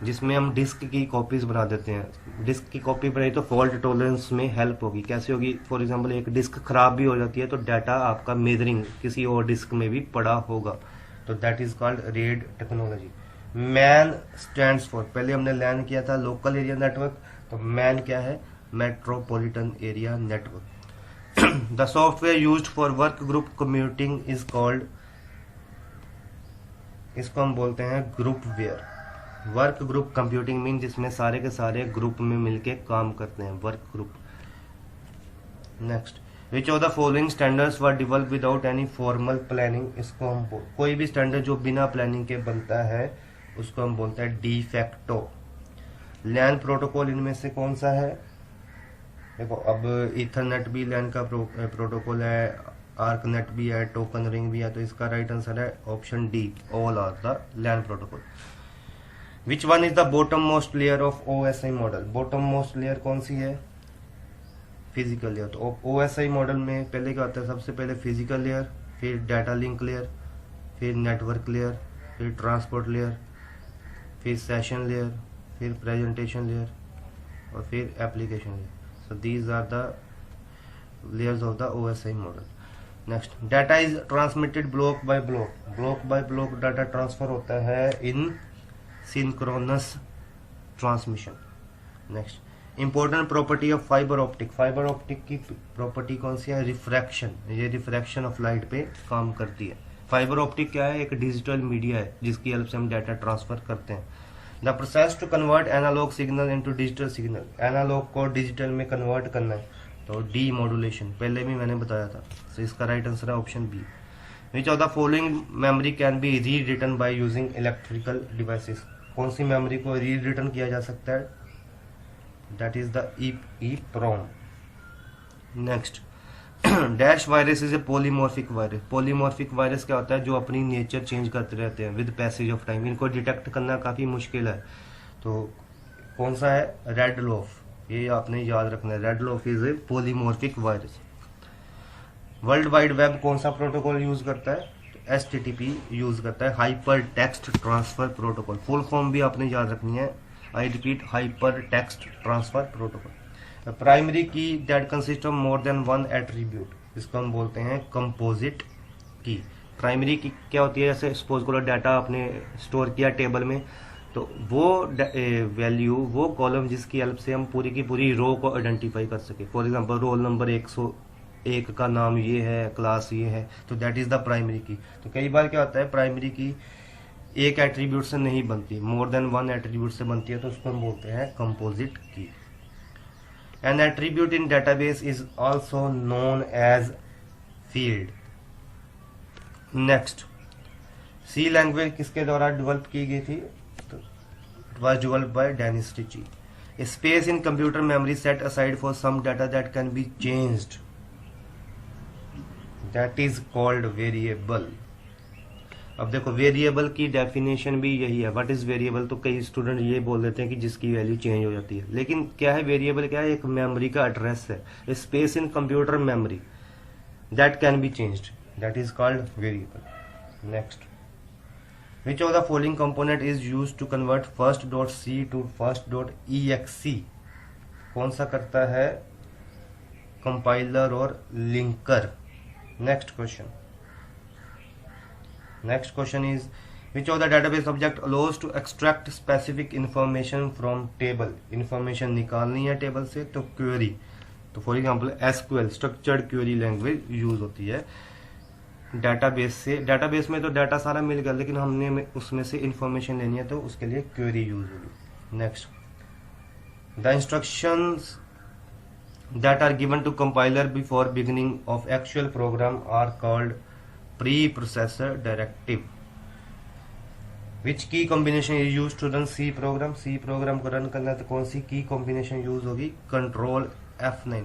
जिसमें हम डिस्क की कॉपीज बना देते हैं, डिस्क की कॉपी बनाई तो फॉल्ट टॉलरेंस में हेल्प होगी। कैसे होगी, फॉर एग्जांपल एक डिस्क खराब भी हो जाती है तो डाटा आपका मिररिंग किसी और डिस्क में भी पड़ा होगा, तो that is called RAID technology. MAN stands for, पहले हमने लैन किया था लोकल एरिया नेटवर्क, तो मैन क्या है, metropolitan area network. The software used for work group computing is called, इसको हम बोलते हैं groupware. Work group computing mean जिसमें सारे के सारे ग्रुप में मिलके काम करते हैं, work group. Next, which of the following standards were develop without any formal planning, इसको हम कोई भी स्टैंडर्ड जो बिना प्लानिंग के बनता है उसको हम बोलते हैं डी फैक्टो। लैन प्रोटोकॉल इनमें से कौन सा है, देखो अब इथरनेट भी लैन का प्रोटोकॉल है, आर्कनेट भी है, टोकन रिंग भी है, तो इसका राइट आंसर है option D, all are the LAN protocol. Which one is the bottom most layer of OSI model, bottom most layer कौन सी है, फिजिकल लेयर। तो OSI मॉडल में पहले क्या होता है, सबसे पहले फिजिकल लेयर, फिर डाटा लिंक लेयर, फिर नेटवर्क लेयर, फिर ट्रांसपोर्ट लेयर, फिर सेशन लेयर, फिर प्रेजेंटेशन लेयर और फिर application layer. So these are the layers of the OSI model. Next, data is transmitted block by block. Block by block data transfer होता है in synchronous transmission. Next, important property of fiber optic. Fiber optic की property कौन सी है, refraction. ये refraction of light पे काम करती है। फाइबर ऑप्टिक क्या है, एक डिजिटल मीडिया है जिसकी हेल्प से हम डाटा ट्रांसफर करते हैं। The process to convert analogue signal into digital signal, analogue को डिजिटल में कन्वर्ट करना है तो डी मॉड्यूलेशन, पहले भी मैंने बताया था। तो इसका राइट आंसर है option B. Which of the following memory can be rewritten by using electrical devices, कौन सी मेमोरी को री रिटन किया जा सकता है, that is the EEPROM। Next, dash virus is A polymorphic virus. Polymorphic virus क्या होता है, जो अपनी नेचर चेंज करते रहते हैं विद पैसेज ऑफ टाइम, इनको डिटेक्ट करना काफी मुश्किल है। तो कौन सा है, रेड लोफ, ये आपने याद रखना है, red loaf is a polymorphic virus. World wide web कौन सा प्रोटोकॉल यूज करता है, HTTP यूज करता है, hyper text transfer protocol. Full form भी आपने याद रखनी है, I repeat, hypertext transfer protocol. Primary key that consist of more than one attribute, इसको हम बोलते हैं कंपोजिट की। प्राइमरी की क्या होती है, जैसे सपोज करो डाटा आपने स्टोर किया टेबल में, तो वो वैल्यू, वो कॉलम जिसकी हेल्प से हम पूरी की पूरी रो को आइडेंटिफाई कर सके। फॉर एग्जांपल रोल नंबर 101 का नाम ये है, क्लास ये है, तो दैट इज द प्राइमरी की। तो कई बार क्या होता है, प्राइमरी की एक एट्रीब्यूट से नहीं बनती, मोर देन वन एट्रीब्यूट से बनती है, तो उसको हम बोलते हैं composite key. An attribute in database is also known as field. Next, C language किसके द्वारा डेवलप की गई थी, तो it was developed by Dennis Ritchie. A space in computer memory set aside for some data that can be changed, that is called variable. अब देखो variable की definition भी यही है, व्हाट इज वेरिएबल। तो कई स्टूडेंट ये बोल देते हैं कि जिसकी वैल्यू चेंज हो जाती है, लेकिन क्या है वेरिएबल, क्या है, एक मेमोरी का एड्रेस है, space in computer memory that can be changed, that is called variable. Next, which of the following component is used to convert first.c to first.exe, कौन सा करता है, कंपाइलर और linker. Next question is which of the database object allows to extract specific information from table, information निकालनी है table से तो query, तो for example SQL structured query language use होती है डेटाबेस से। डेटाबेस में तो डाटा सारा मिल गया, लेकिन हमने उसमें से इंफॉर्मेशन लेनी है तो उसके लिए क्वेरी यूज होगी। Next, the instructions that are given to compiler before beginning of actual program are called pre-processor directive. Which key combination is used to run C program? C program को run करना है तो कौन सी की combination use होगी? Control F9।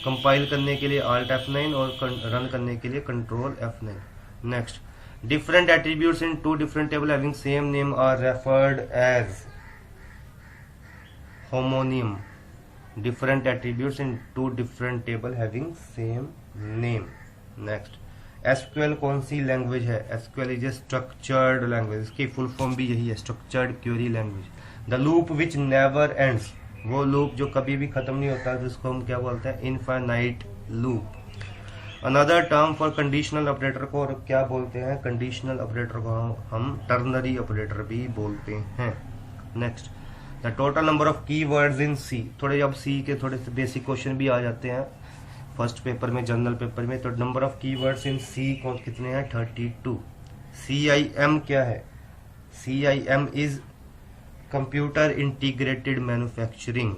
Compile करने के लिए Alt F9 और रन करने के लिए control F9। Next, different attributes in two different table having same name are referred as homonym. Different attributes in two different table having same name. Next, SQL कौन सी language है? SQL is a structured language, इसकी full form भी यही है, structured query language. The loop which never ends, वो loop जो कभी भी खत्म नहीं होता जिसको हम क्या बोलते हैं? Infinite loop. Another term for conditional operator को और क्या बोलते हैं? कंडीशनल ऑपरेटर को हम टर्नरी ऑपरेटर भी बोलते हैं। Next, the total number of keywords in सी। थोड़े अब सी के थोड़े से बेसिक क्वेश्चन भी आ जाते हैं फर्स्ट पेपर में, जनरल पेपर में। तो number of keywords in C कितने हैं? 32। CIM क्या है? CIM is computer integrated manufacturing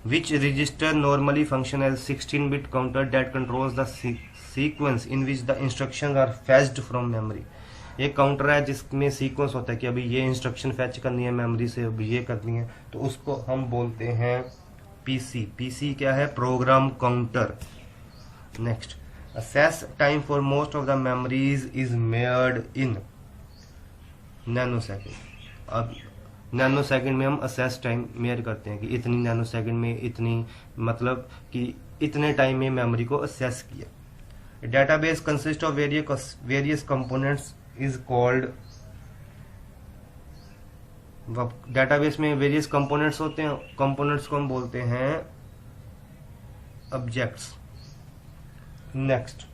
which register normally function as 16-bit counter that controls the sequence in which the instructions are fetched from memory. एक counter है जिसमें sequence होता है कि अभी ये इंस्ट्रक्शन फैच करनी है मेमोरी से, अभी ये करनी है, तो उसको हम बोलते हैं पीसी। पीसी क्या है? Program counter. Next, assess time for most of the memories is measured in nano second. अब नैनो सेकेंड में हम असेस टाइम मेयर करते हैं कि इतनी नैनो सेकेंड में इतनी, मतलब कि इतने टाइम में मेमोरी को असेस किया। Database consist of various components is called, database में वेरियस कंपोनेंट्स होते हैं, कंपोनेंट्स को हम बोलते हैं objects. Next,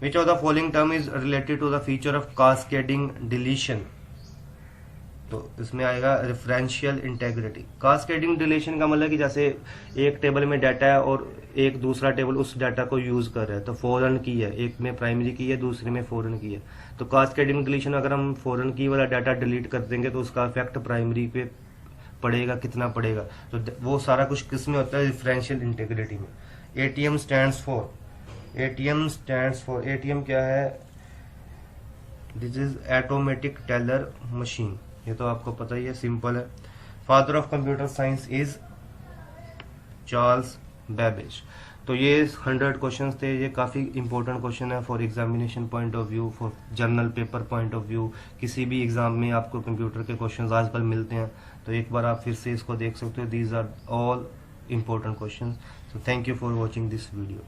which of the following term is related to the feature of cascading deletion? तो इसमें आएगा रेफरेंशियल इंटेग्रिटी। कास्केडिंग डिलीशन का मतलब कि जैसे एक टेबल में डाटा है और एक दूसरा टेबल उस डाटा को यूज कर रहा है, तो फॉरेन की है, एक में प्राइमरी की है, दूसरे में फॉरेन की है। तो कास्केडिंग डिलीशन, अगर हम फॉरेन की वाला डाटा डिलीट कर देंगे तो उसका इफेक्ट प्राइमरी पे पड़ेगा, कितना पड़ेगा? तो वो सारा कुछ किस में होता है? डिफरेंशियल इंटीग्रिटी में। ATM स्टैंड्स फॉर, ATM क्या है? This is automatic teller machine, ये तो आपको पता ही है, सिंपल है। Father of computer science is Charles Babbage. तो ये 100 क्वेश्चंस थे, ये काफ़ी इंपॉर्टेंट क्वेश्चन है for examination point of view, for journal paper point of view. किसी भी एग्जाम में आपको कंप्यूटर के क्वेश्चंस आजकल मिलते हैं, तो एक बार आप फिर से इसको देख सकते हो। These are all important questions. So thank you for watching this video.